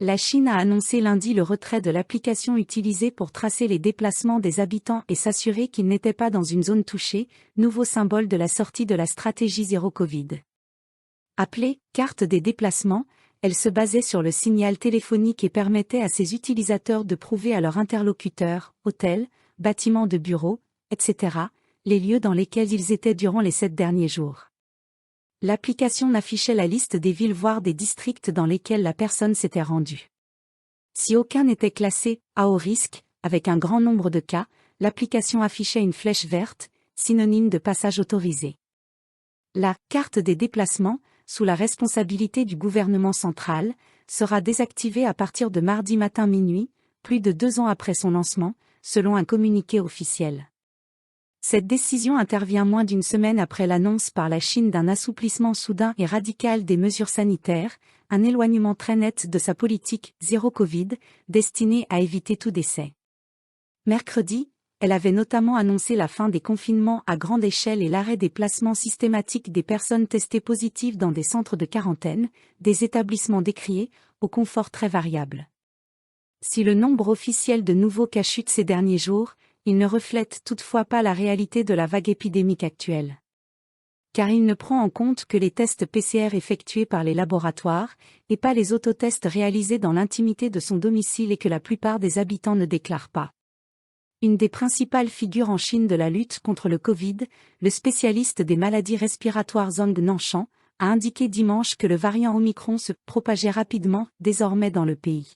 La Chine a annoncé lundi le retrait de l'application utilisée pour tracer les déplacements des habitants et s'assurer qu'ils n'étaient pas dans une zone touchée, nouveau symbole de la sortie de la stratégie zéro Covid. Appelée « carte des déplacements », elle se basait sur le signal téléphonique et permettait à ses utilisateurs de prouver à leurs interlocuteurs, hôtels, bâtiments de bureaux, etc., les lieux dans lesquels ils étaient durant les 7 derniers jours. L'application affichait la liste des villes voire des districts dans lesquels la personne s'était rendue. Si aucun n'était classé « à haut risque », avec un grand nombre de cas, l'application affichait une flèche verte, synonyme de passage autorisé. La « carte des déplacements », sous la responsabilité du gouvernement central, sera désactivée à partir de mardi matin minuit, plus de 2 ans après son lancement, selon un communiqué officiel. Cette décision intervient moins d'une semaine après l'annonce par la Chine d'un assouplissement soudain et radical des mesures sanitaires, un éloignement très net de sa politique « zéro Covid » destinée à éviter tout décès. Mercredi, elle avait notamment annoncé la fin des confinements à grande échelle et l'arrêt des placements systématiques des personnes testées positives dans des centres de quarantaine, des établissements décriés, au confort très variable. Si le nombre officiel de nouveaux cas chute ces derniers jours, il ne reflète toutefois pas la réalité de la vague épidémique actuelle. Car il ne prend en compte que les tests PCR effectués par les laboratoires, et pas les autotests réalisés dans l'intimité de son domicile et que la plupart des habitants ne déclarent pas. Une des principales figures en Chine de la lutte contre le Covid, le spécialiste des maladies respiratoires Zhong Nanshan, a indiqué dimanche que le variant Omicron se propageait rapidement, désormais dans le pays.